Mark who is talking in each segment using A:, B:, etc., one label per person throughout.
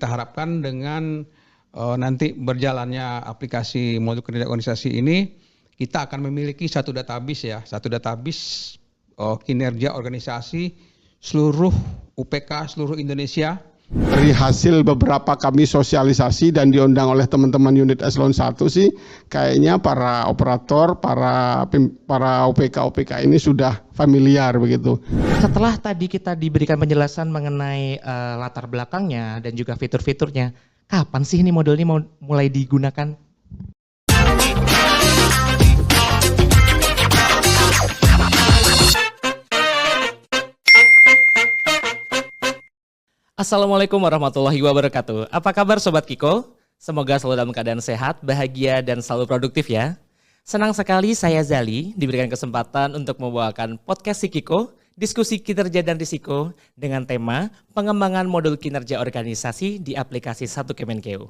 A: Kita harapkan dengan nanti berjalannya aplikasi modul kinerja organisasi ini, kita akan memiliki satu database ya, kinerja organisasi seluruh UPK seluruh Indonesia.
B: Dari hasil beberapa kami sosialisasi dan diundang oleh teman-teman unit eselon 1 sih, kayaknya para operator, para OPK ini sudah familiar begitu.
C: Setelah tadi kita diberikan penjelasan mengenai latar belakangnya dan juga fitur-fiturnya, kapan sih ini modul ini mau mulai digunakan? Assalamualaikum warahmatullahi wabarakatuh. Apa kabar Sobat Kiko? Semoga selalu dalam keadaan sehat, bahagia, dan selalu produktif ya. Senang sekali saya Zali diberikan kesempatan untuk membawakan podcast si Kiko, diskusi kinerja dan risiko dengan tema pengembangan modul kinerja organisasi di aplikasi Satu Kemenkeu.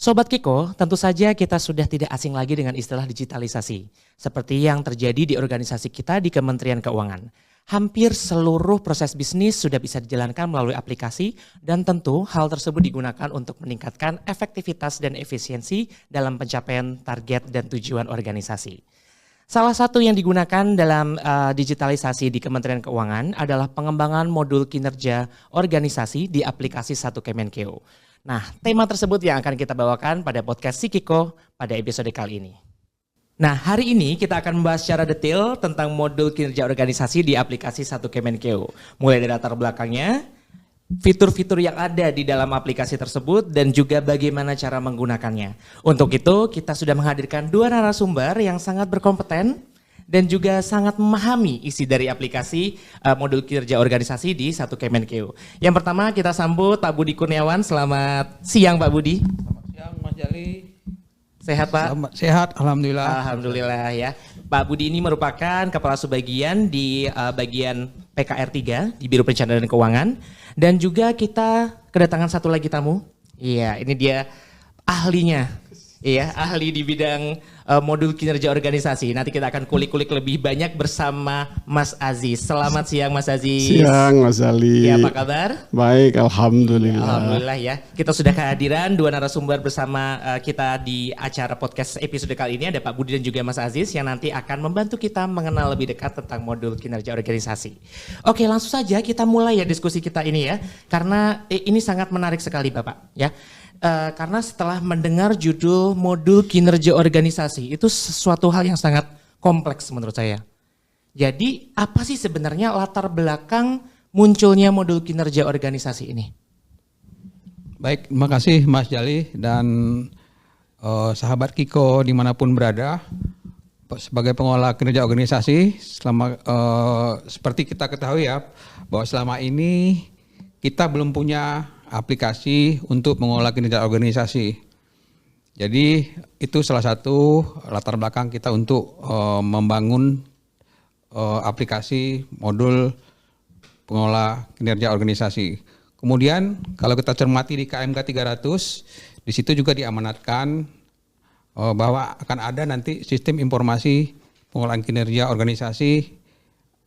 C: Sobat Kiko, tentu saja kita sudah tidak asing lagi dengan istilah digitalisasi, seperti yang terjadi di organisasi kita di Kementerian Keuangan. Hampir seluruh proses bisnis sudah bisa dijalankan melalui aplikasi dan tentu hal tersebut digunakan untuk meningkatkan efektivitas dan efisiensi dalam pencapaian target dan tujuan organisasi. Salah satu yang digunakan dalam digitalisasi di Kementerian Keuangan adalah pengembangan modul kinerja organisasi di aplikasi Satu Kemenkeu. Nah, tema tersebut yang akan kita bawakan pada podcast si Kiko pada episode kali ini. Nah, hari ini kita akan membahas secara detail tentang modul kinerja organisasi di aplikasi Satu Kemenkeu. Mulai dari latar belakangnya, fitur-fitur yang ada di dalam aplikasi tersebut, dan juga bagaimana cara menggunakannya. Untuk itu, kita sudah menghadirkan dua narasumber yang sangat berkompeten dan juga sangat memahami isi dari aplikasi modul kinerja organisasi di Satu Kemenkeu. Yang pertama kita sambut Pak Budi Kurniawan. Selamat siang Pak Budi.
A: Selamat siang Mas Jali.
C: Sehat Pak?
A: Selamat, sehat, alhamdulillah.
C: Alhamdulillah ya. Pak Budi ini merupakan kepala subbagian di bagian PKR 3 di Biro Perencanaan dan Keuangan. Dan juga kita kedatangan satu lagi tamu. Iya, ini dia ahlinya. Iya, ahli di bidang modul kinerja organisasi. Nanti kita akan kulik-kulik lebih banyak bersama Mas Aziz. Selamat siang Mas Aziz.
B: Siang Mas Ali.
C: Ya, apa kabar?
B: Baik, alhamdulillah.
C: Alhamdulillah ya. Kita sudah kehadiran dua narasumber bersama kita di acara podcast episode kali ini. Ada Pak Budi dan juga Mas Aziz yang nanti akan membantu kita mengenal lebih dekat tentang modul kinerja organisasi. Oke, langsung saja kita mulai ya diskusi kita ini ya. Karena ini sangat menarik sekali Bapak ya. Karena setelah mendengar judul modul kinerja organisasi itu sesuatu hal yang sangat kompleks menurut saya. Jadi apa sih sebenarnya latar belakang munculnya modul kinerja organisasi ini?
A: Baik, terima kasih Mas Jali dan sahabat Kiko dimanapun berada. Sebagai pengelola kinerja organisasi, seperti kita ketahui ya, bahwa selama ini kita belum punya aplikasi untuk mengelola kinerja organisasi. Jadi itu salah satu latar belakang kita untuk membangun aplikasi modul pengelola kinerja organisasi. Kemudian kalau kita cermati di KMK 300, di situ juga diamanatkan bahwa akan ada nanti sistem informasi pengelolaan kinerja organisasi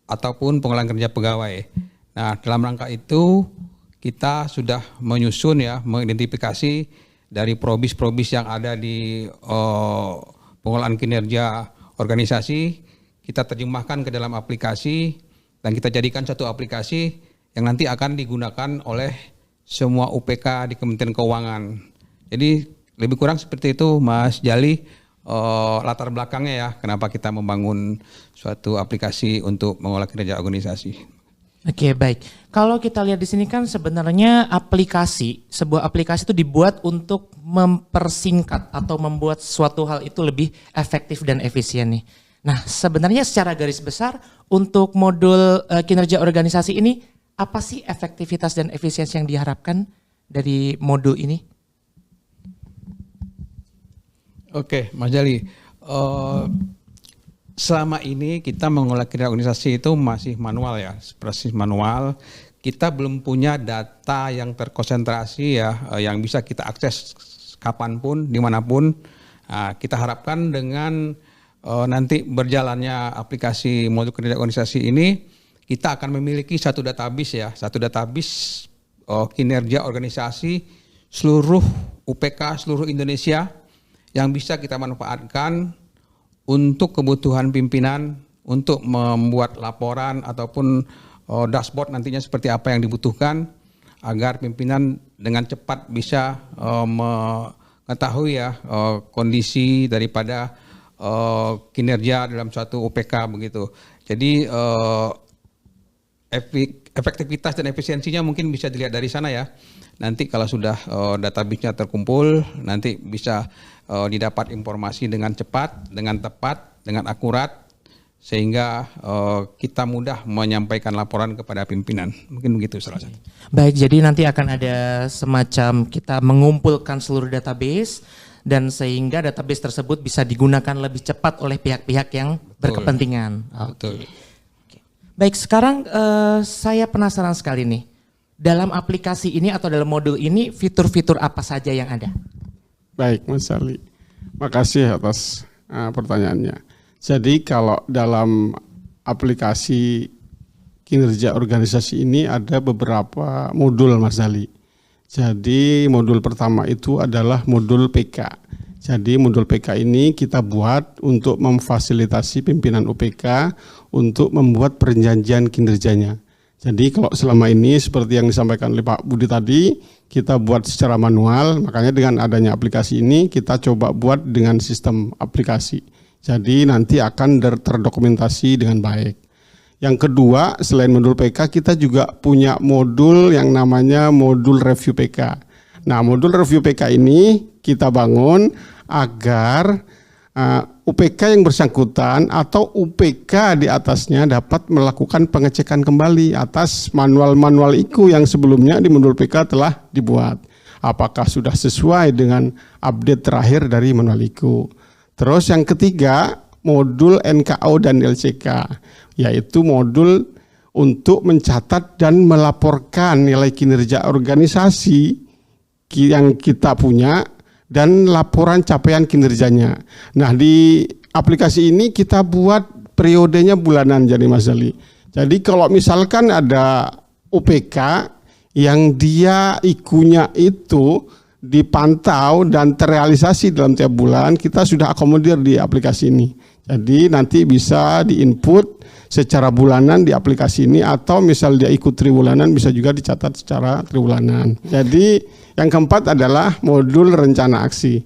A: ataupun pengelolaan kinerja pegawai. Nah, dalam rangka itu kita sudah menyusun ya, mengidentifikasi dari probis-probis yang ada di pengelolaan kinerja organisasi, kita terjemahkan ke dalam aplikasi dan kita jadikan satu aplikasi yang nanti akan digunakan oleh semua UPK di Kementerian Keuangan. Jadi lebih kurang seperti itu Mas Jali, latar belakangnya ya, kenapa kita membangun suatu aplikasi untuk mengelola kinerja organisasi.
C: Oke, baik. Kalau kita lihat di sini kan sebenarnya sebuah aplikasi itu dibuat untuk mempersingkat atau membuat suatu hal itu lebih efektif dan efisien nih. Nah, sebenarnya secara garis besar untuk modul kinerja organisasi ini apa sih efektivitas dan efisiensi yang diharapkan dari modul ini?
A: Oke, Mas Jali. Selama ini kita mengelola kinerja organisasi itu masih manual ya, proses manual. Kita belum punya data yang terkonsentrasi ya, yang bisa kita akses kapanpun, dimanapun. Kita harapkan dengan nanti berjalannya aplikasi modul kinerja organisasi ini, kita akan memiliki satu database ya, kinerja organisasi seluruh UPK seluruh Indonesia yang bisa kita manfaatkan untuk kebutuhan pimpinan untuk membuat laporan ataupun dashboard nantinya seperti apa yang dibutuhkan agar pimpinan dengan cepat bisa mengetahui ya kondisi daripada kinerja dalam suatu UPK begitu. Jadi efektivitas dan efisiensinya mungkin bisa dilihat dari sana ya. Nanti kalau sudah database-nya terkumpul, nanti bisa didapat informasi dengan cepat, dengan tepat, dengan akurat, sehingga kita mudah menyampaikan laporan kepada pimpinan. Mungkin begitu salah satu.
C: Baik, jadi nanti akan ada semacam kita mengumpulkan seluruh database dan sehingga database tersebut bisa digunakan lebih cepat oleh pihak-pihak yang berkepentingan.
A: Betul.
C: Oke. Baik, sekarang saya penasaran sekali nih. Dalam aplikasi ini atau dalam modul ini fitur-fitur apa saja yang ada?
B: Baik, Mas Ali. Makasih atas pertanyaannya. Jadi kalau dalam aplikasi kinerja organisasi ini ada beberapa modul, Mas Ali. Jadi modul pertama itu adalah modul PK. Jadi modul PK ini kita buat untuk memfasilitasi pimpinan UPK untuk membuat perjanjian kinerjanya. Jadi kalau selama ini seperti yang disampaikan oleh Pak Budi tadi, kita buat secara manual, makanya dengan adanya aplikasi ini kita coba buat dengan sistem aplikasi. Jadi nanti akan terdokumentasi dengan baik. Yang kedua, selain modul PK, kita juga punya modul yang namanya modul review PK. Nah, modul review PK ini kita bangun agar UPK yang bersangkutan atau UPK di atasnya dapat melakukan pengecekan kembali atas manual-manual IKU yang sebelumnya di modul PK telah dibuat. Apakah sudah sesuai dengan update terakhir dari manual IKU. Terus yang ketiga, modul NKO dan LCK, yaitu modul untuk mencatat dan melaporkan nilai kinerja organisasi yang kita punya dan laporan capaian kinerjanya. Nah, di aplikasi ini kita buat periodenya bulanan jadi Mas Ali. Jadi kalau misalkan ada UPK yang dia IKU-nya itu dipantau dan terrealisasi dalam tiap bulan, kita sudah akomodir di aplikasi ini. Jadi nanti bisa diinput secara bulanan di aplikasi ini atau misal dia ikut triwulanan bisa juga dicatat secara triwulanan. Jadi yang keempat adalah modul rencana aksi.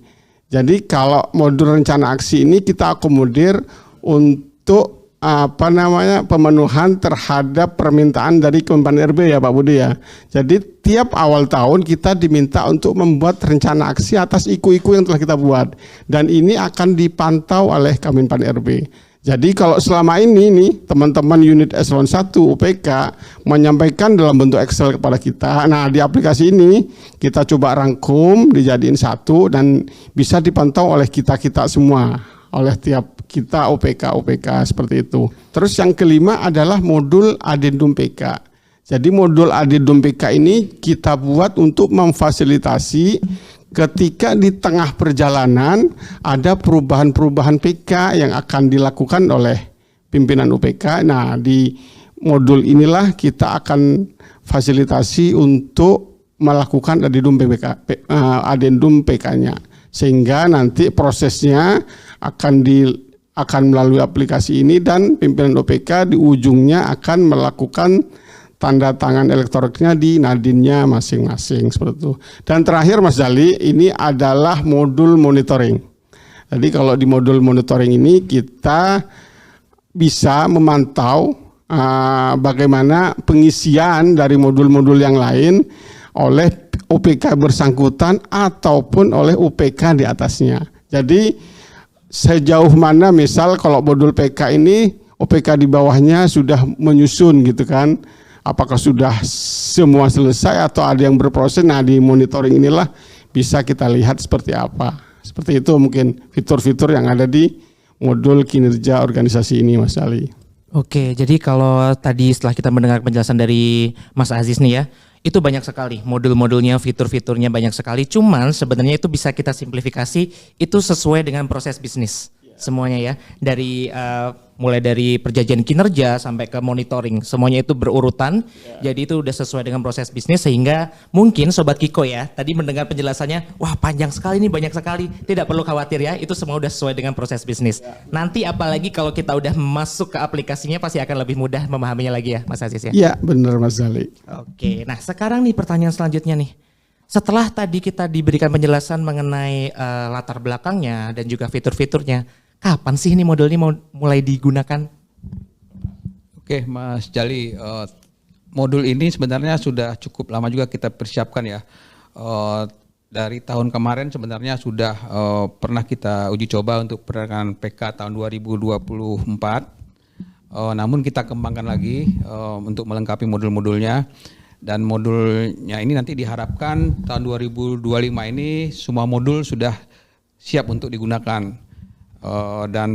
B: Jadi kalau modul rencana aksi ini kita akomodir untuk pemenuhan terhadap permintaan dari Kemenpan RB ya Pak Budi ya. Jadi tiap awal tahun kita diminta untuk membuat rencana aksi atas IKU-IKU yang telah kita buat. Dan ini akan dipantau oleh Kemenpan RB. Jadi kalau selama ini nih teman-teman unit eselon 1 UPK menyampaikan dalam bentuk Excel kepada kita. Nah, di aplikasi ini kita coba rangkum, dijadiin satu dan bisa dipantau oleh kita-kita semua, oleh tiap kita OPK seperti itu. Terus yang kelima adalah modul addendum PK. Jadi modul addendum PK ini kita buat untuk memfasilitasi ketika di tengah perjalanan ada perubahan-perubahan PK yang akan dilakukan oleh pimpinan UPK. Nah, di modul inilah kita akan fasilitasi untuk melakukan addendum PK-nya. Sehingga nanti prosesnya akan melalui aplikasi ini dan pimpinan OPK di ujungnya akan melakukan tanda tangan elektroniknya di nadinnya masing-masing seperti itu. Dan terakhir Mas Dali, ini adalah modul monitoring. Jadi kalau di modul monitoring ini kita bisa memantau bagaimana pengisian dari modul-modul yang lain oleh OPK bersangkutan ataupun oleh UPK di atasnya. Jadi sejauh mana misal kalau modul PK ini OPK di bawahnya sudah menyusun gitu kan. Apakah sudah semua selesai atau ada yang berproses? Nah, di monitoring inilah bisa kita lihat seperti apa. Seperti itu mungkin fitur-fitur yang ada di modul kinerja organisasi ini, Mas Ali.
C: Oke, jadi kalau tadi setelah kita mendengar penjelasan dari Mas Aziz nih ya, itu banyak sekali modul-modulnya, fitur-fiturnya banyak sekali. Cuman sebenarnya itu bisa kita simplifikasi, itu sesuai dengan proses bisnis semuanya ya. Dari mulai dari perjanjian kinerja sampai ke monitoring, semuanya itu berurutan. Jadi itu udah sesuai dengan proses bisnis, sehingga mungkin Sobat Kiko ya, tadi mendengar penjelasannya, wah panjang sekali nih, banyak sekali. Tidak perlu khawatir ya, itu semua udah sesuai dengan proses bisnis. Nanti apalagi kalau kita udah masuk ke aplikasinya, pasti akan lebih mudah memahaminya lagi ya Mas Aziz ya.
B: Iya benar Mas Zali.
C: Oke, nah sekarang nih pertanyaan selanjutnya nih. Setelah tadi kita diberikan penjelasan mengenai latar belakangnya dan juga fitur-fiturnya, kapan sih ini model ini mau mulai digunakan?
A: Oke, Mas Jali, modul ini sebenarnya sudah cukup lama juga kita persiapkan ya. Dari tahun kemarin sebenarnya sudah pernah kita uji coba untuk penerbangan PK tahun 2024. Namun kita kembangkan lagi untuk melengkapi modul-modulnya. Dan modulnya ini nanti diharapkan tahun 2025 ini semua modul sudah siap untuk digunakan. Dan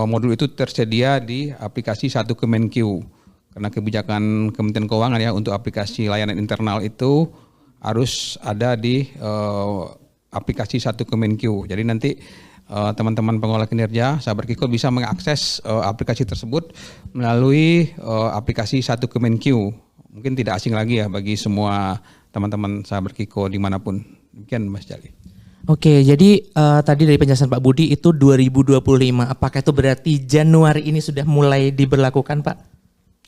A: modul itu tersedia di aplikasi Satu Kemenq. Karena kebijakan Kementerian Keuangan ya untuk aplikasi layanan internal itu harus ada di aplikasi Satu Kemenq. Jadi nanti teman-teman pengolah kinerja Sahabat Kiko bisa mengakses aplikasi tersebut melalui aplikasi Satu Kemenq. Mungkin tidak asing lagi ya bagi semua teman-teman Sahabat Kiko dimanapun. Demikian Mas Jali.
C: Oke, jadi tadi dari penjelasan Pak Budi itu 2025. Apakah itu berarti Januari ini sudah mulai diberlakukan Pak?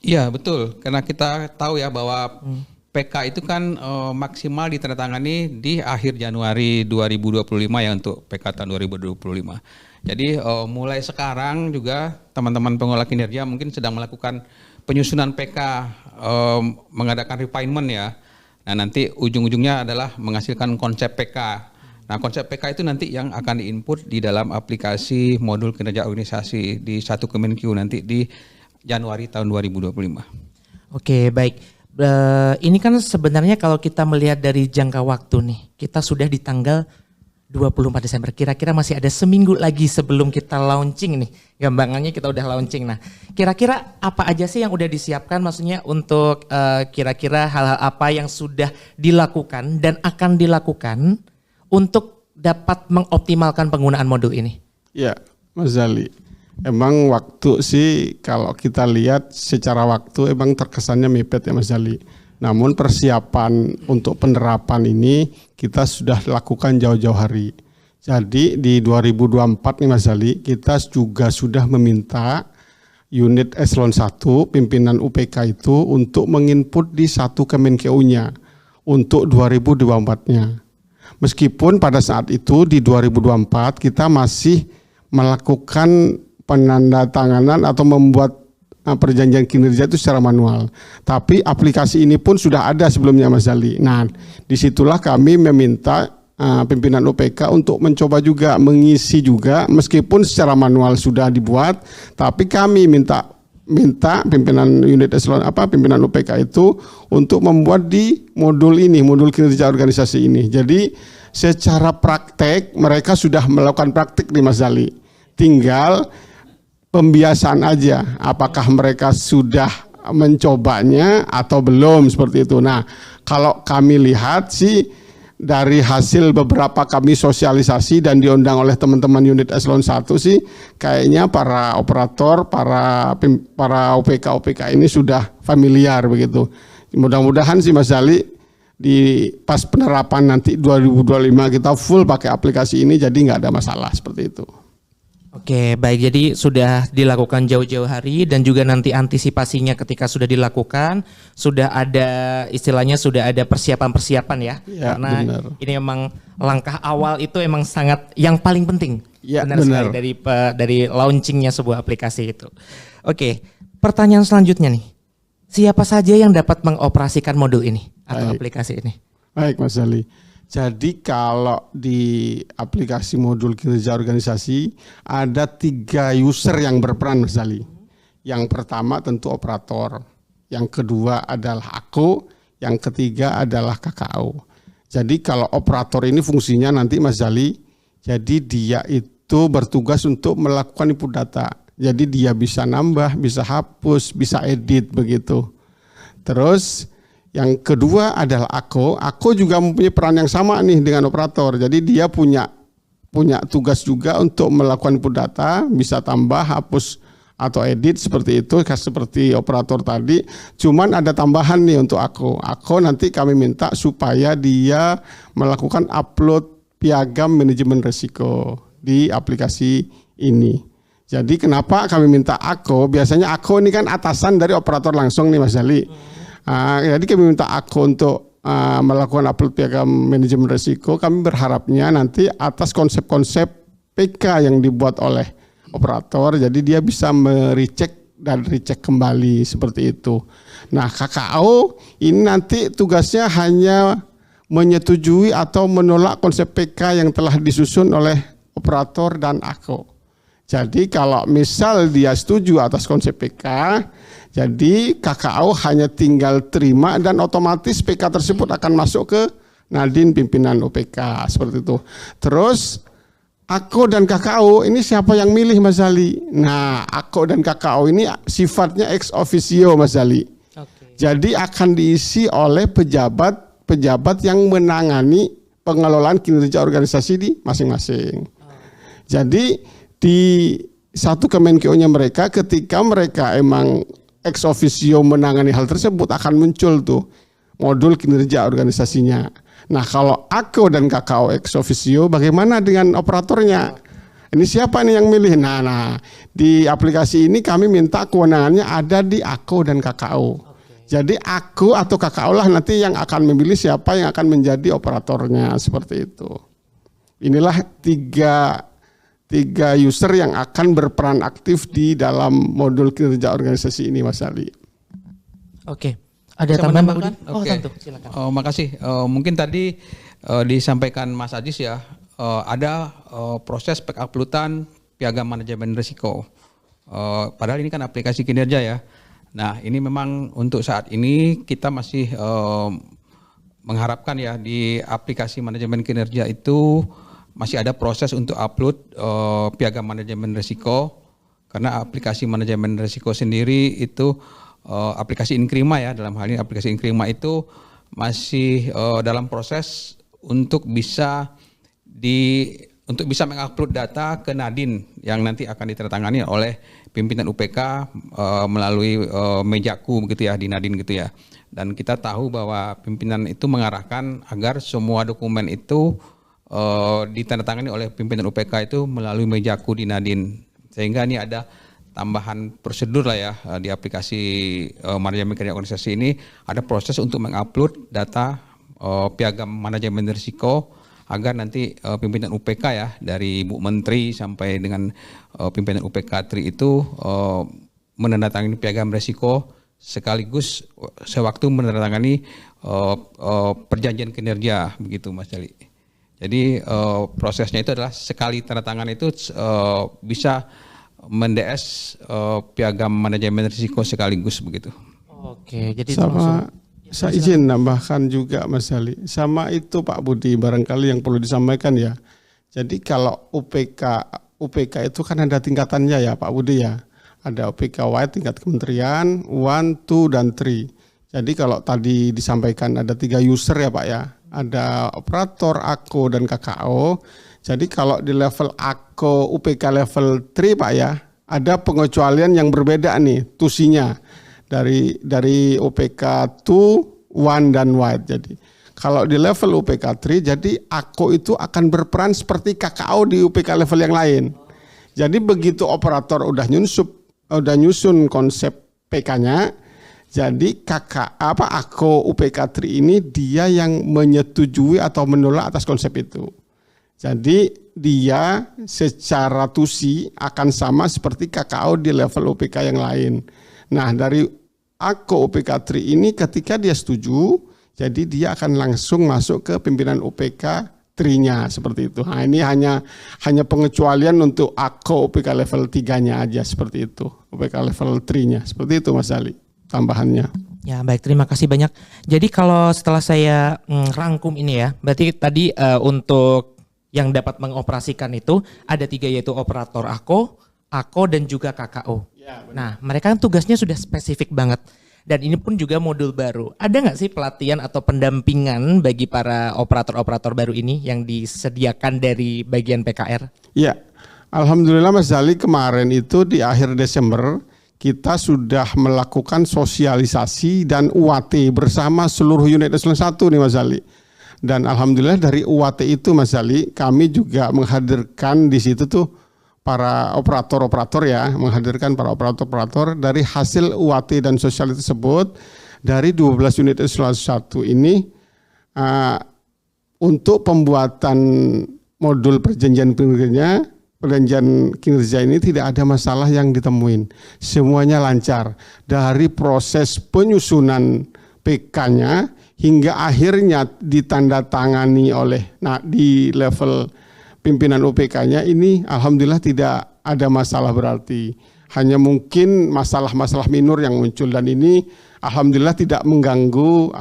A: Iya betul, karena kita tahu ya bahwa PK itu kan maksimal ditandatangani di akhir Januari 2025 ya untuk PK tahun 2025. Jadi mulai sekarang juga teman-teman pengolah kinerja mungkin sedang melakukan penyusunan PK, mengadakan refinement ya. Nah nanti ujung-ujungnya adalah menghasilkan konsep PK. Nah konsep PK itu nanti yang akan diinput di dalam aplikasi modul kinerja organisasi di Satu Kemenq nanti di Januari tahun 2025.
C: Oke baik, ini kan sebenarnya kalau kita melihat dari jangka waktu nih, kita sudah di tanggal 24 Desember, kira-kira masih ada seminggu lagi sebelum kita launching nih, gampangannya kita udah launching. Nah kira-kira apa aja sih yang udah disiapkan, maksudnya untuk kira-kira hal-hal apa yang sudah dilakukan dan akan dilakukan untuk dapat mengoptimalkan penggunaan modul ini?
B: Ya Mas Zali, emang waktu sih kalau kita lihat secara waktu emang terkesannya mepet ya Mas Zali. Namun persiapan untuk penerapan ini kita sudah lakukan jauh-jauh hari. Jadi di 2024 nih Mas Zali, kita juga sudah meminta unit Eselon 1 pimpinan UPK itu untuk menginput di Satu Kemenq-nya untuk 2024-nya. Meskipun pada saat itu di 2024 kita masih melakukan penandatanganan atau membuat perjanjian kinerja itu secara manual. Tapi aplikasi ini pun sudah ada sebelumnya Mas Zali. Nah, disitulah kami meminta pimpinan UPK untuk mencoba juga mengisi juga, meskipun secara manual sudah dibuat, tapi kami minta pimpinan unit eselon pimpinan UPK itu untuk membuat di modul ini, modul kinerja organisasi ini. Jadi secara praktek mereka sudah melakukan praktek di Mas Zali. Tinggal pembiasaan aja, apakah mereka sudah mencobanya atau belum seperti itu. Nah, kalau kami lihat sih dari hasil beberapa kami sosialisasi dan diundang oleh teman-teman unit Eselon 1 sih, kayaknya para operator, para OPK ini sudah familiar begitu. Mudah-mudahan sih Mas Zali di pas penerapan nanti 2025 kita full pakai aplikasi ini, jadi nggak ada masalah seperti itu.
C: Oke, baik. Jadi sudah dilakukan jauh-jauh hari dan juga nanti antisipasinya ketika sudah dilakukan, sudah ada istilahnya sudah ada persiapan-persiapan ya. Karena benar. Ini memang langkah awal itu emang sangat yang paling penting. Ya, benar sekali dari launchingnya sebuah aplikasi itu. Oke, pertanyaan selanjutnya nih. Siapa saja yang dapat mengoperasikan modul ini atau aplikasi ini?
B: Baik, Mas Zali. Jadi kalau di aplikasi modul kinerja organisasi ada 3 user yang berperan Mas Zali. Yang pertama tentu operator, yang kedua adalah aku, yang ketiga adalah KKO. Jadi kalau operator ini fungsinya nanti Mas Zali, jadi dia itu bertugas untuk melakukan input data. Jadi dia bisa nambah, bisa hapus, bisa edit begitu. Terus yang kedua adalah Ako juga mempunyai peran yang sama nih dengan operator. Jadi dia punya tugas juga untuk melakukan input data, bisa tambah, hapus atau edit seperti itu, seperti operator tadi. Cuman ada tambahan nih untuk Ako nanti kami minta supaya dia melakukan upload piagam manajemen risiko di aplikasi ini. Jadi kenapa kami minta Ako? Biasanya Ako ini kan atasan dari operator langsung nih Mas Jali. Jadi kami minta Ako untuk melakukan upload piagam manajemen risiko. Kami berharapnya nanti atas konsep-konsep PK yang dibuat oleh operator, jadi dia bisa merecek dan recheck kembali seperti itu. Nah, KKO ini nanti tugasnya hanya menyetujui atau menolak konsep PK yang telah disusun oleh operator dan Ako. Jadi kalau misal dia setuju atas konsep PK, jadi KKO hanya tinggal terima dan otomatis PK tersebut akan masuk ke Nadin pimpinan UPK seperti itu. Terus Ako dan KKO ini siapa yang milih Mas Zali? Nah, Ako dan KKO ini sifatnya ex officio Mas Zali. Jadi akan diisi oleh pejabat yang menangani pengelolaan kinerja organisasi di masing-masing. Jadi di satu Kemenkeu-nya mereka, ketika mereka emang ex officio menangani hal tersebut, akan muncul tuh modul kinerja organisasinya. Nah, kalau Ako dan KKO ex officio, bagaimana dengan operatornya? Ini siapa nih yang milih? Nah, di aplikasi ini kami minta kewenangannya ada di Ako dan KKO. Jadi Ako atau KKO lah nanti yang akan memilih siapa yang akan menjadi operatornya, seperti itu. Inilah tiga user yang akan berperan aktif di dalam modul kinerja organisasi ini, Mas Ali.
C: Oke. Ada tambahan Budi? Oh,
A: Oke.
C: tentu, silakan.
A: Makasih. Mungkin tadi disampaikan Mas Ajis ya, ada proses penguploadan piagam manajemen risiko. Padahal ini kan aplikasi kinerja ya. Nah, ini memang untuk saat ini kita masih mengharapkan ya di aplikasi manajemen kinerja itu masih ada proses untuk upload piagam manajemen risiko, karena aplikasi manajemen risiko sendiri itu aplikasi Inkrima ya, dalam hal ini aplikasi Inkrima itu masih dalam proses untuk bisa mengupload data ke Nadin yang nanti akan ditandatangani oleh pimpinan UPK melalui mejaku begitu ya, di Nadin gitu ya. Dan kita tahu bahwa pimpinan itu mengarahkan agar semua dokumen itu ditandatangani oleh pimpinan UPK itu melalui mejaku di Nadin, sehingga ini ada tambahan prosedur lah ya di aplikasi manajemen kinerja organisasi ini, ada proses untuk mengupload data piagam manajemen risiko agar nanti pimpinan UPK ya, dari Bu Menteri sampai dengan pimpinan UPK TRI itu menandatangani piagam risiko sekaligus sewaktu menandatangani perjanjian kinerja begitu Mas Jali. Jadi prosesnya itu adalah sekali tanda tangan itu bisa mendes piagam manajemen risiko sekaligus begitu.
C: Oke, jadi
B: Sama saya izin nambahkan juga Mas Ali. Sama itu Pak Budi, barangkali yang perlu disampaikan ya. Jadi kalau UPK itu kan ada tingkatannya ya Pak Budi ya. Ada UPK wide tingkat kementerian, 1, 2, dan 3. Jadi kalau tadi disampaikan ada 3 user ya Pak ya. Ada operator, Ako, dan KKO. Jadi kalau di level Ako UPK level 3 Pak ya, ada pengecualian yang berbeda nih tusinya dari UPK 2, 1 dan wide. Jadi kalau di level UPK 3, jadi Ako itu akan berperan seperti KKO di UPK level yang lain. Jadi begitu operator udah nyusun konsep PK-nya, jadi Ako UPK 3 ini dia yang menyetujui atau menolak atas konsep itu. Jadi dia secara tusi akan sama seperti KKO di level UPK yang lain. Nah, dari Ako UPK 3 ini ketika dia setuju, jadi dia akan langsung masuk ke pimpinan UPK 3-nya seperti itu. Nah, ini hanya pengecualian untuk Ako UPK level 3-nya aja seperti itu. UPK level 3-nya. Seperti itu Mas Ali tambahannya.
C: Ya baik, terima kasih banyak. Jadi kalau setelah saya rangkum ini ya, berarti tadi untuk yang dapat mengoperasikan itu ada 3 yaitu operator Ako dan juga KKO.
B: Ya,
C: nah mereka kan tugasnya sudah spesifik banget. Dan ini pun juga modul baru. Ada nggak sih pelatihan atau pendampingan bagi para operator-operator baru ini yang disediakan dari bagian PKR?
B: Ya, Alhamdulillah Mas Zali, kemarin itu di akhir Desember kita sudah melakukan sosialisasi dan UAT bersama seluruh unit eselon 1 nih Mas Zali. Dan alhamdulillah dari UAT itu Mas Zali, kami juga menghadirkan di situ tuh para operator-operator ya, menghadirkan para operator-operator dari hasil UAT dan sosialisasi tersebut dari 12 unit eselon 1 ini untuk pembuatan modul perjanjian kinerja ini tidak ada masalah yang ditemuin. Semuanya lancar. Dari proses penyusunan PK-nya hingga akhirnya ditandatangani oleh di level pimpinan UPK-nya ini alhamdulillah tidak ada masalah berarti. Hanya mungkin masalah-masalah minor yang muncul dan ini alhamdulillah tidak mengganggu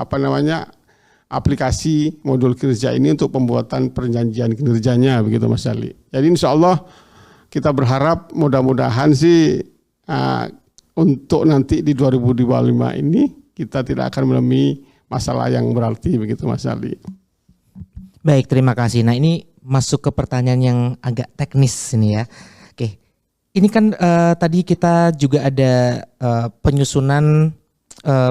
B: aplikasi modul kinerja ini untuk pembuatan perjanjian kinerjanya begitu Mas Ali. Jadi insya Allah kita berharap mudah-mudahan sih untuk nanti di 2025 ini kita tidak akan menemui masalah yang berarti begitu Mas Ali.
C: Baik, terima kasih. Nah ini masuk ke pertanyaan yang agak teknis ini ya. Oke, ini kan tadi kita juga ada penyusunan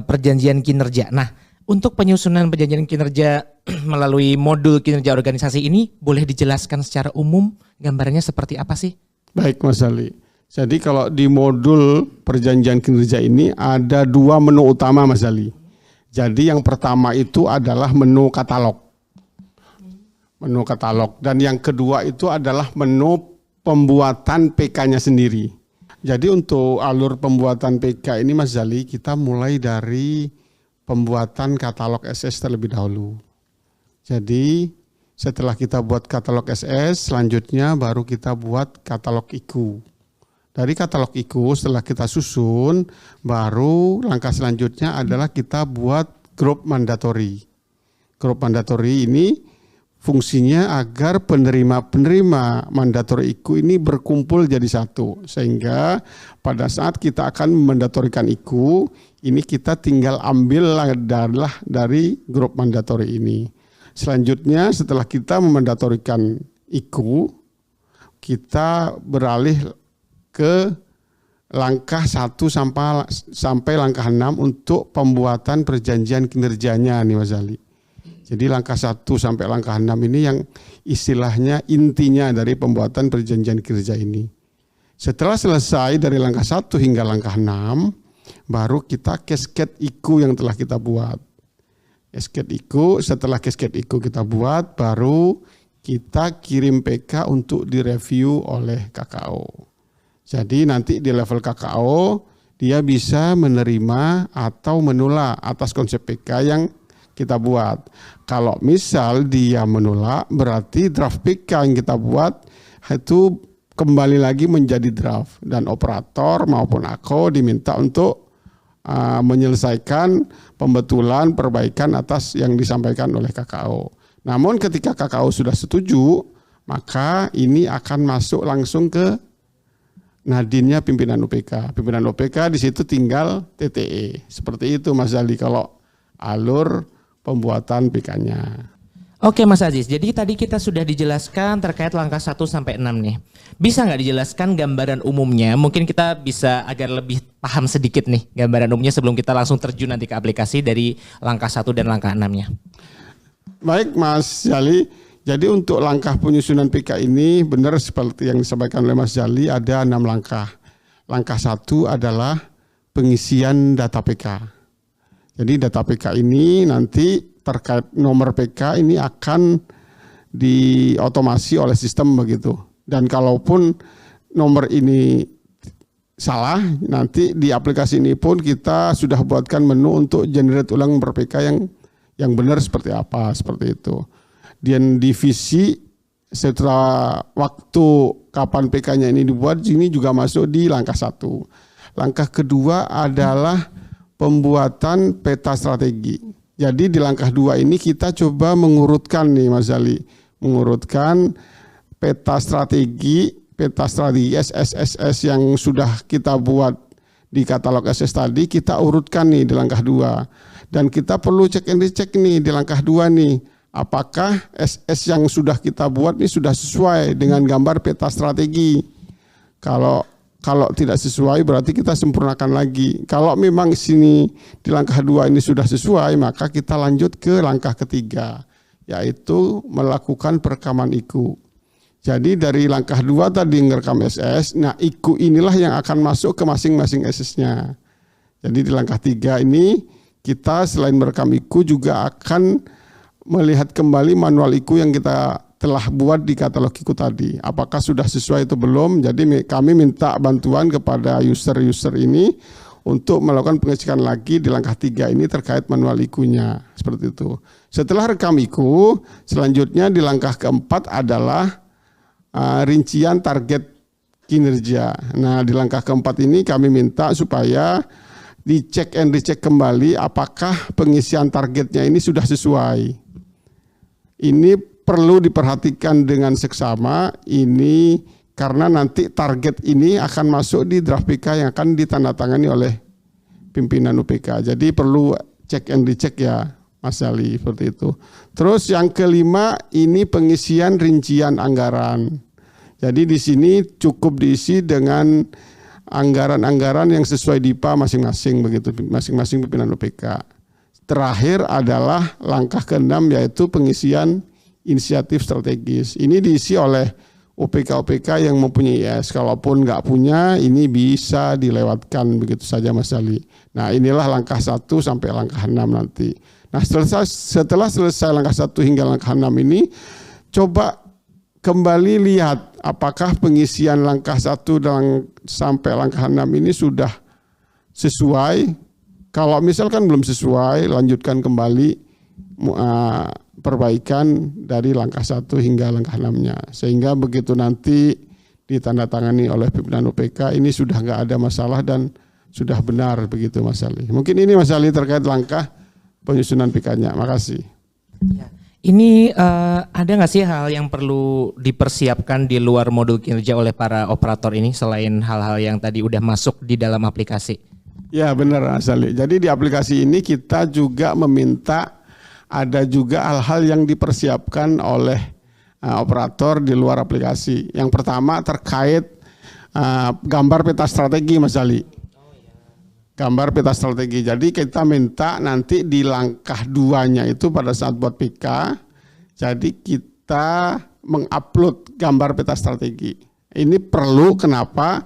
C: perjanjian kinerja. Nah, untuk penyusunan perjanjian kinerja melalui modul kinerja organisasi ini boleh dijelaskan secara umum gambarannya seperti apa sih?
B: Baik Mas Ali. Jadi kalau di modul perjanjian kinerja ini ada 2 menu utama Mas Ali. Jadi yang pertama itu adalah menu katalog. Menu katalog dan yang kedua itu adalah menu pembuatan PK-nya sendiri. Jadi untuk alur pembuatan PK ini Mas Ali kita mulai dari pembuatan katalog SS terlebih dahulu. Jadi setelah kita buat katalog SS, selanjutnya baru kita buat katalog IKU. Dari katalog IKU setelah kita susun, baru langkah selanjutnya adalah kita buat grup mandatori. Grup mandatori ini fungsinya agar penerima-penerima mandatori IKU ini berkumpul jadi satu. Sehingga pada saat kita akan memandatorikan IKU, ini kita tinggal ambil adalah dari grup mandatori ini. Selanjutnya setelah kita memandatorikan IKU, kita beralih ke langkah 1 sampai langkah 6 untuk pembuatan perjanjian kinerjanya nih Mas Ali. Jadi langkah 1 sampai langkah 6 ini yang istilahnya intinya dari pembuatan perjanjian kinerja ini. Setelah selesai dari langkah 1 hingga langkah 6, baru kita cascade IKU yang telah kita buat. Cascade IKU, setelah cascade IKU kita buat, baru kita kirim PK untuk direview oleh KKO. Jadi nanti di level KKO, dia bisa menerima atau menolak atas konsep PK yang kita buat. Kalau misal dia menolak, berarti draft PK yang kita buat itu kembali lagi menjadi draft. Dan operator maupun AKO diminta untuk menyelesaikan pembetulan perbaikan atas yang disampaikan oleh KKO. Namun ketika KKO sudah setuju, maka ini akan masuk langsung ke nadinnya pimpinan UPK. Pimpinan UPK di situ tinggal TTE. Seperti itu Mas Ali kalau alur pembuatan PK-nya.
C: Oke Mas Aziz, jadi tadi kita sudah dijelaskan terkait langkah 1 sampai 6 nih. Bisa nggak dijelaskan gambaran umumnya? Mungkin kita bisa agar lebih paham sedikit nih gambaran umumnya sebelum kita langsung terjun nanti ke aplikasi dari langkah 1 dan langkah 6-nya.
B: Baik Mas Jali, jadi untuk langkah penyusunan PK ini benar seperti yang disampaikan oleh Mas Jali ada 6 langkah. Langkah 1 adalah pengisian data PK. Jadi data PK ini nanti terkait nomor PK ini akan diotomasi oleh sistem begitu. Dan kalaupun nomor ini salah, nanti di aplikasi ini pun kita sudah buatkan menu untuk generate ulang nomor PK yang benar seperti apa, seperti itu. Dan divisi setelah waktu kapan PK-nya ini dibuat, ini juga masuk di langkah 1. Langkah kedua adalah pembuatan peta strategi. Jadi di langkah 2 ini kita coba mengurutkan nih Mas Ali, mengurutkan peta strategi SSSS yang sudah kita buat di katalog SS tadi, kita urutkan nih di langkah 2. Dan kita perlu cek and recheck nih di langkah 2 nih, apakah SS yang sudah kita buat ini sudah sesuai dengan gambar peta strategi. Kalau tidak sesuai berarti kita sempurnakan lagi. Kalau memang sini di langkah 2 ini sudah sesuai, maka kita lanjut ke langkah ketiga, yaitu melakukan perekaman IKU. Jadi dari langkah 2 tadi ngerekam SS, nah IKU inilah yang akan masuk ke masing-masing SS-nya. Jadi di langkah 3 ini kita selain merekam IKU juga akan melihat kembali manual IKU yang kita telah buat di katalog IKU tadi. Apakah sudah sesuai atau belum? Jadi kami minta bantuan kepada user-user ini untuk melakukan pengecekan lagi di langkah 3 ini terkait manual IKU-nya. Seperti itu. Setelah rekam IKU, selanjutnya di langkah keempat adalah rincian target kinerja. Nah, di langkah keempat ini kami minta supaya dicek and recheck kembali apakah pengisian targetnya ini sudah sesuai. Ini perlu diperhatikan dengan seksama ini karena nanti target ini akan masuk di draft PK yang akan ditandatangani oleh pimpinan UPK. Jadi perlu cek and recheck ya Mas Ali, seperti itu. Terus yang kelima ini pengisian rincian anggaran. Jadi di sini cukup diisi dengan anggaran-anggaran yang sesuai DIPA masing-masing begitu, masing-masing pimpinan UPK. Terakhir adalah langkah ke-6 yaitu pengisian inisiatif strategis. Ini diisi oleh UPK-UPK yang mempunyai IS. Kalaupun nggak punya, ini bisa dilewatkan begitu saja Mas Ali. Nah inilah langkah 1 sampai langkah 6 nanti. Nah setelah selesai langkah 1 hingga langkah 6 ini, coba kembali lihat apakah pengisian langkah 1 dan sampai langkah 6 ini sudah sesuai. Kalau misalkan belum sesuai, lanjutkan kembali perbaikan dari langkah 1 hingga langkah 6-nya. Sehingga begitu nanti ditandatangani oleh pimpinan UPK, ini sudah nggak ada masalah dan sudah benar begitu Mas Ali. Mungkin ini Mas Ali terkait langkah penyusunan PK-nya. Makasih.
C: Ya. Ini ada nggak sih hal yang perlu dipersiapkan di luar modul kinerja oleh para operator ini selain hal-hal yang tadi udah masuk di dalam aplikasi?
B: Ya benar Mas Ali. Jadi di aplikasi ini kita juga meminta ada juga hal-hal yang dipersiapkan oleh operator di luar aplikasi. Yang pertama terkait gambar peta strategi Mas Ali. Gambar peta strategi. Jadi kita minta nanti di langkah 2-nya itu pada saat buat PK, jadi kita mengupload gambar peta strategi. Ini perlu kenapa?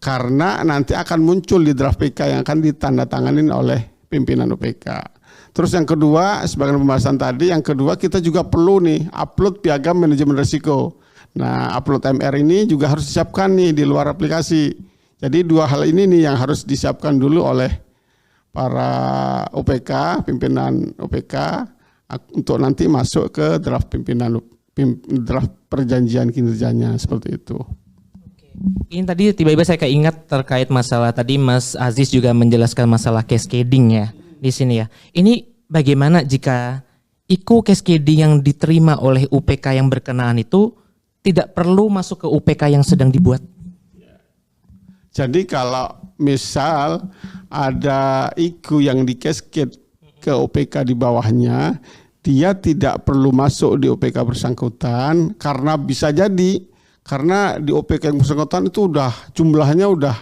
B: Karena nanti akan muncul di draft PK yang akan ditandatangani oleh pimpinan UPK. Terus yang kedua, sebagai pembahasan tadi, yang kedua kita juga perlu nih upload piagam manajemen risiko. Nah, upload MR ini juga harus disiapkan nih di luar aplikasi. Jadi 2 hal ini nih yang harus disiapkan dulu oleh para UPK, pimpinan UPK untuk nanti masuk ke draft draft perjanjian kinerjanya seperti itu.
C: Ini tadi tiba-tiba saya keingat terkait masalah tadi Mas Aziz juga menjelaskan masalah cascading ya di sini ya. Ini bagaimana jika IKU cascading yang diterima oleh UPK yang berkenaan itu tidak perlu masuk ke UPK yang sedang dibuat?
B: Jadi kalau misal ada IKU yang di cascade ke UPK di bawahnya, dia tidak perlu masuk di UPK bersangkutan karena bisa jadi karena di UPK yang bersangkutan itu udah jumlahnya udah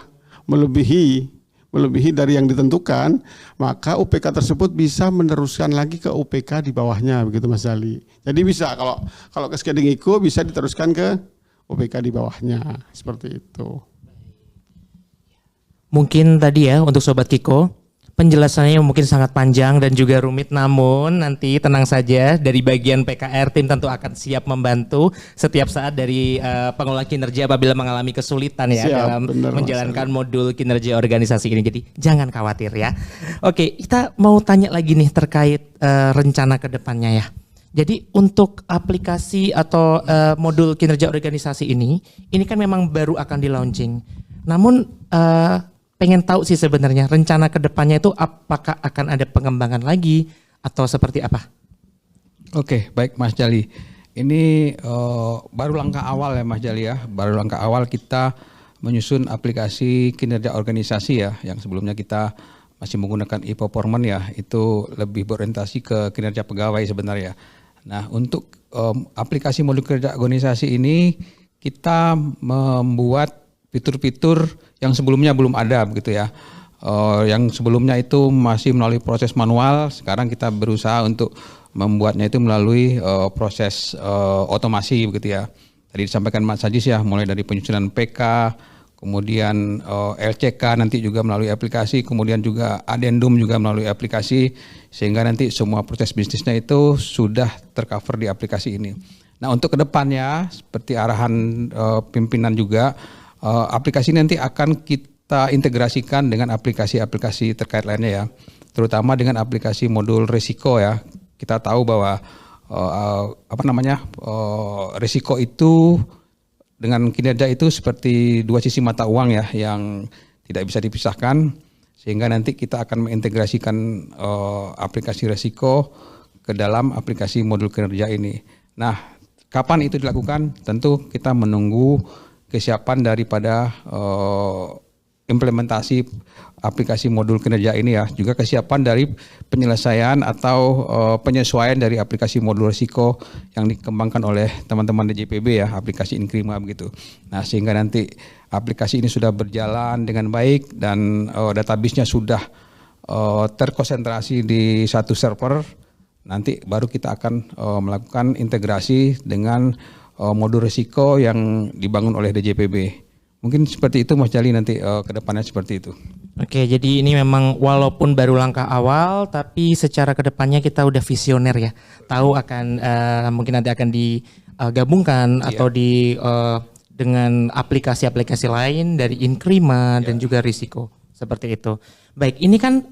B: melebihi dari yang ditentukan, maka UPK tersebut bisa meneruskan lagi ke UPK di bawahnya begitu Mas Ali. Jadi bisa kalau cascading IKU bisa diteruskan ke UPK di bawahnya seperti itu.
C: Mungkin tadi ya untuk Sobat Kiko, penjelasannya mungkin sangat panjang dan juga rumit, namun nanti tenang saja dari bagian PKR tim tentu akan siap membantu setiap saat dari pengelola kinerja apabila mengalami kesulitan ya dalam menjalankan modul kinerja organisasi ini. Jadi jangan khawatir ya. Oke, kita mau tanya lagi nih terkait rencana ke depannya ya. Jadi untuk aplikasi atau modul kinerja organisasi ini kan memang baru akan di launching. Namun pengen tahu sih sebenarnya rencana ke depannya itu apakah akan ada pengembangan lagi atau seperti apa?
A: Oke, baik Mas Jali. Ini baru langkah awal ya Mas Jali ya. Baru langkah awal kita menyusun aplikasi kinerja organisasi ya. Yang sebelumnya kita masih menggunakan e-performance ya. Itu lebih berorientasi ke kinerja pegawai sebenarnya. Nah, untuk aplikasi modul kerja organisasi ini kita membuat fitur-fitur yang sebelumnya belum ada begitu ya. Yang sebelumnya itu masih melalui proses manual, sekarang kita berusaha untuk membuatnya itu melalui proses otomasi begitu ya. Tadi disampaikan Mas Sajis ya, mulai dari penyusunan PK, kemudian LCK nanti juga melalui aplikasi, kemudian juga adendum juga melalui aplikasi, sehingga nanti semua proses bisnisnya itu sudah tercover di aplikasi ini. Nah, untuk kedepannya seperti arahan pimpinan juga, aplikasi ini nanti akan kita integrasikan dengan aplikasi-aplikasi terkait lainnya ya, terutama dengan aplikasi modul risiko ya. Kita tahu bahwa risiko itu dengan kinerja itu seperti dua sisi mata uang ya yang tidak bisa dipisahkan, sehingga nanti kita akan mengintegrasikan aplikasi risiko ke dalam aplikasi modul kinerja ini. Nah, kapan itu dilakukan? Tentu kita menunggu kesiapan daripada implementasi aplikasi modul kinerja ini ya, juga kesiapan dari penyelesaian atau penyesuaian dari aplikasi modul risiko yang dikembangkan oleh teman-teman DJPB ya, aplikasi Inkrima begitu. Nah, sehingga nanti aplikasi ini sudah berjalan dengan baik dan database-nya sudah terkonsentrasi di satu server, nanti baru kita akan melakukan integrasi dengan modul risiko yang dibangun oleh DJPB. Mungkin seperti itu Mas Jali nanti ke depannya seperti itu.
C: Oke, jadi ini memang walaupun baru langkah awal, tapi secara kedepannya kita udah visioner ya. Tahu akan mungkin nanti akan digabungkan atau dengan aplikasi-aplikasi lain dari Inkrima dan juga risiko seperti itu. Baik, ini kan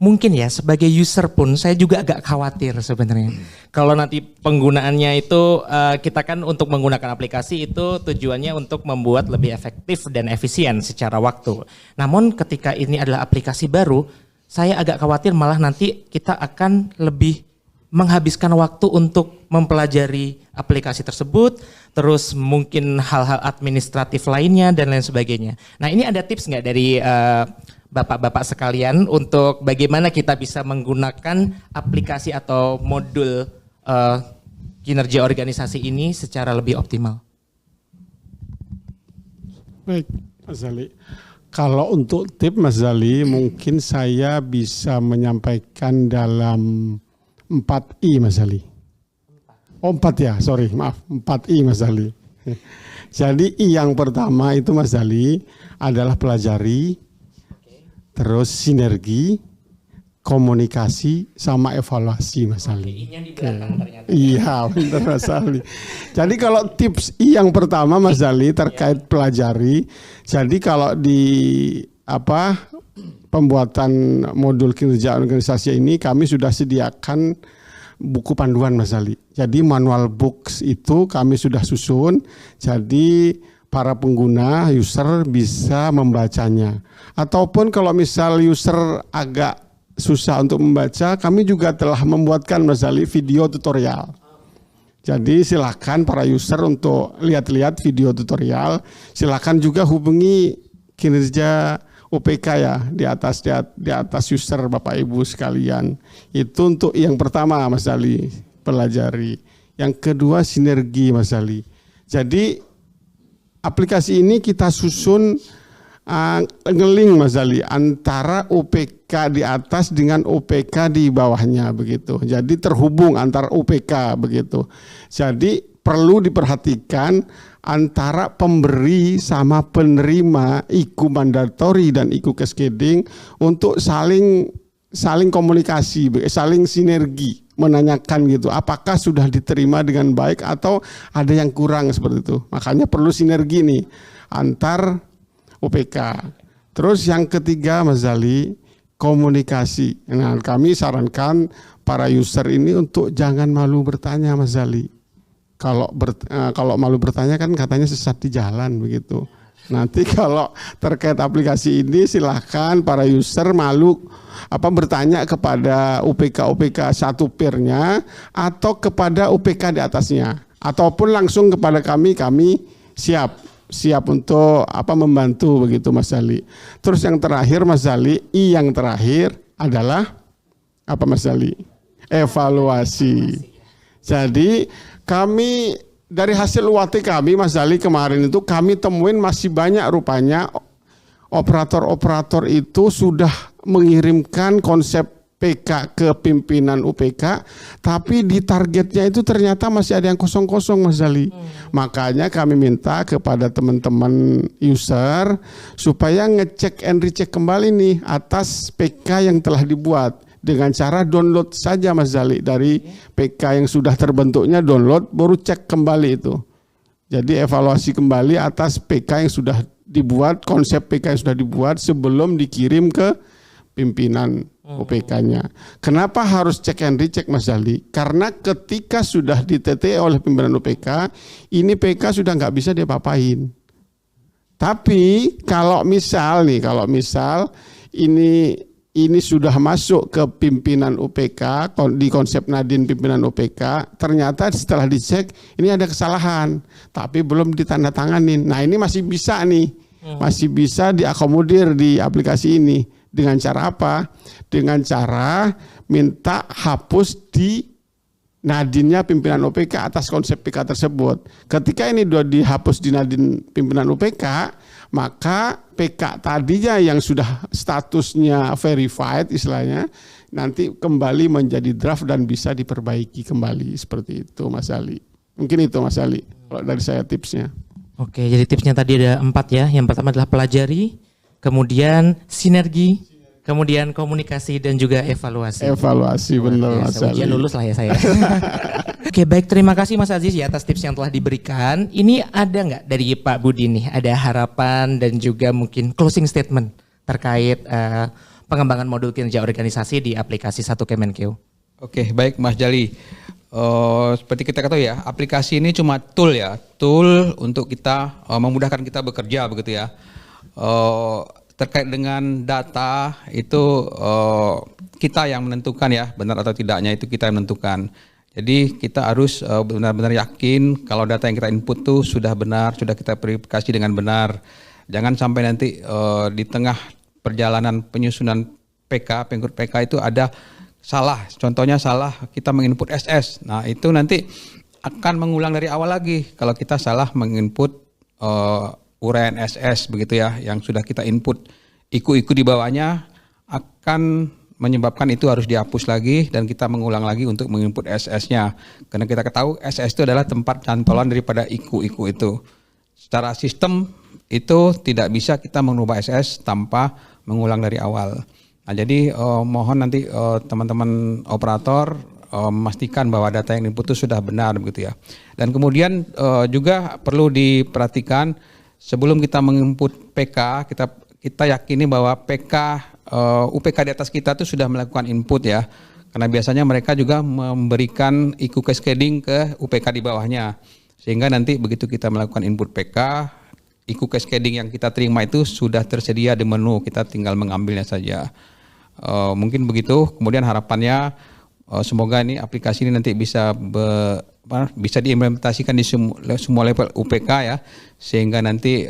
C: mungkin ya sebagai user pun saya juga agak khawatir sebenarnya. Kalau nanti penggunaannya itu kita kan untuk menggunakan aplikasi itu tujuannya untuk membuat lebih efektif dan efisien secara waktu. Namun ketika ini adalah aplikasi baru, saya agak khawatir malah nanti kita akan lebih menghabiskan waktu untuk mempelajari aplikasi tersebut, terus mungkin hal-hal administratif lainnya dan lain sebagainya. Nah, ini ada tips nggak dari Bapak-bapak sekalian untuk bagaimana kita bisa menggunakan aplikasi atau modul kinerja organisasi ini secara lebih optimal?
B: Baik, Mas Zali. Kalau untuk tips Mas Zali, mungkin saya bisa menyampaikan dalam 4I Mas Zali. Oh 4 ya, sorry maaf, 4I Mas Zali. Jadi I yang pertama itu Mas Zali adalah pelajari, terus sinergi, komunikasi, sama evaluasi Mas Ali.
C: I-nya di belakang ternyata.
B: Iya benar Mas Ali. Jadi kalau tips I yang pertama Mas Ali terkait pelajari. Jadi kalau di pembuatan modul kinerja organisasi ini kami sudah sediakan buku panduan Mas Ali. Jadi manual books itu kami sudah susun. Jadi para pengguna, user bisa membacanya. Ataupun kalau misal user agak susah untuk membaca, kami juga telah membuatkan Mas Ali video tutorial. Jadi silakan para user untuk lihat-lihat video tutorial. Silakan juga hubungi kinerja OPK ya di atas user Bapak Ibu sekalian. Itu untuk yang pertama Mas Ali, pelajari. Yang kedua sinergi Mas Ali. Jadi aplikasi ini kita susun ngeling Mas Ali antara OPK di atas dengan OPK di bawahnya begitu. Jadi terhubung antar OPK begitu. Jadi perlu diperhatikan antara pemberi sama penerima IKU mandatori dan IKU cascading untuk saling komunikasi, saling sinergi, menanyakan gitu, apakah sudah diterima dengan baik atau ada yang kurang seperti itu. Makanya perlu sinergi nih antar OPK. Terus yang ketiga Mas Zali, komunikasi. Nah, kami sarankan para user ini untuk jangan malu bertanya Mas Zali. Kalau malu bertanya kan katanya sesat di jalan begitu. Nanti kalau terkait aplikasi ini silahkan para user malu bertanya kepada OPK satu peernya atau kepada OPK di atasnya ataupun langsung kepada kami siap untuk membantu begitu Mas Zali. Terus yang terakhir Mas Zali, yang terakhir adalah apa Mas Zali? Evaluasi. Jadi kami dari hasil UAT kami Mas Zali kemarin itu kami temuin masih banyak rupanya operator-operator itu sudah mengirimkan konsep PK ke pimpinan UPK, tapi di targetnya itu ternyata masih ada yang kosong-kosong Mas Zali. Makanya kami minta kepada teman-teman user supaya ngecek and recheck kembali nih atas PK yang telah dibuat dengan cara download saja Mas Zali dari PK yang sudah terbentuknya, download baru cek kembali itu. Jadi evaluasi kembali atas PK yang sudah dibuat, konsep PK yang sudah dibuat sebelum dikirim ke pimpinan UPK-nya. Kenapa harus cek and recheck Mas Zali? Karena ketika sudah di-TTE oleh pimpinan UPK, ini PK sudah nggak bisa diapa-apain. Tapi kalau misal ini sudah masuk ke pimpinan UPK, di konsep Nadin pimpinan UPK, ternyata setelah dicek ini ada kesalahan, tapi belum ditandatanganin. Nah ini masih bisa nih, masih bisa diakomodir di aplikasi ini. Dengan cara apa? Dengan cara minta hapus di Nadinnya pimpinan UPK atas konsep PK tersebut. Ketika ini sudah dihapus di Nadin pimpinan UPK, maka PK tadinya yang sudah statusnya verified istilahnya, nanti kembali menjadi draft dan bisa diperbaiki kembali. Seperti itu Mas Ali. Mungkin itu Mas Ali, kalau dari saya tipsnya.
C: Oke, jadi tipsnya tadi ada 4 ya. Yang pertama adalah pelajari, kemudian sinergi, kemudian komunikasi dan juga evaluasi.
B: Evaluasi benar Mas Ali.
C: Ujian lulus lah ya saya. Oke, baik, terima kasih Mas Aziz ya atas tips yang telah diberikan. Ini ada nggak dari Pak Budi nih, ada harapan dan juga mungkin closing statement terkait pengembangan modul kinerja organisasi di aplikasi Satu Kemenkeu?
A: Oke, baik Mas Jali. Seperti kita ketahui ya, aplikasi ini cuma tool ya, tool untuk kita memudahkan kita bekerja begitu ya. Terkait dengan data itu kita yang menentukan ya, benar atau tidaknya itu kita yang menentukan. Jadi kita harus benar-benar yakin kalau data yang kita input tuh sudah benar, sudah kita verifikasi dengan benar. Jangan sampai nanti di tengah perjalanan penyusunan PK, pengikut PK itu ada salah. Contohnya salah kita menginput SS. Nah itu nanti akan mengulang dari awal lagi kalau kita salah menginput uraian SS begitu ya, yang sudah kita input. Iku-iku di bawahnya akan menyebabkan itu harus dihapus lagi dan kita mengulang lagi untuk menginput SS-nya. Karena kita ketahui SS itu adalah tempat cantolan daripada iku-iku itu. Secara sistem itu tidak bisa kita mengubah SS tanpa mengulang dari awal. Nah, jadi mohon nanti teman-teman operator memastikan bahwa data yang input itu sudah benar begitu ya. Dan kemudian juga perlu diperhatikan sebelum kita menginput PK, kita yakini bahwa PK UPK di atas kita itu sudah melakukan input ya. Karena biasanya mereka juga memberikan IQ cascading ke UPK di bawahnya. Sehingga nanti begitu kita melakukan input PK, IQ cascading yang kita terima itu sudah tersedia di menu, kita tinggal mengambilnya saja. Mungkin begitu. Kemudian harapannya semoga ini aplikasi ini nanti bisa diimplementasikan di semua level UPK ya, sehingga nanti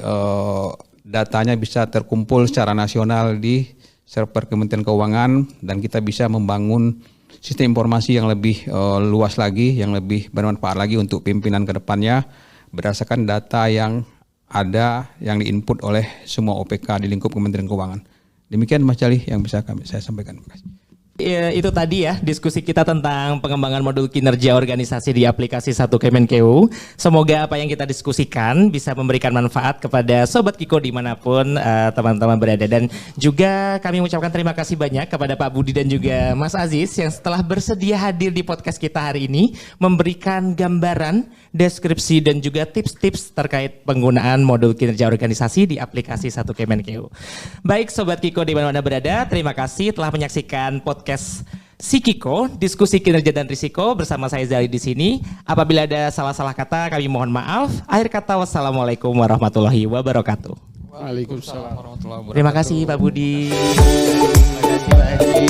A: datanya bisa terkumpul secara nasional di server Kementerian Keuangan dan kita bisa membangun sistem informasi yang lebih luas lagi, yang lebih bermanfaat lagi untuk pimpinan ke depannya berdasarkan data yang ada yang diinput oleh semua OPK di lingkup Kementerian Keuangan. Demikian Mas Jali yang bisa saya sampaikan. Terima kasih.
C: Itu tadi ya diskusi kita tentang pengembangan modul kinerja organisasi di aplikasi Satu Kemenkeu. Semoga apa yang kita diskusikan bisa memberikan manfaat kepada Sobat Kiko dimanapun teman-teman berada. Dan juga kami mengucapkan terima kasih banyak kepada Pak Budi dan juga Mas Aziz yang setelah bersedia hadir di podcast kita hari ini memberikan gambaran, deskripsi dan juga tips-tips terkait penggunaan modul kinerja organisasi di aplikasi Satu Kemenkeu. Baik Sobat Kiko dimana-mana berada, terima kasih telah menyaksikan podcast Si Kiko, diskusi kinerja dan risiko bersama saya Zali di sini. Apabila ada salah-salah kata kami mohon maaf. Akhir kata wassalamualaikum warahmatullahi wabarakatuh.
B: Waalaikumsalam warahmatullahi wabarakatuh.
C: Terima kasih Pak Budi. Terima kasih Pak Haji.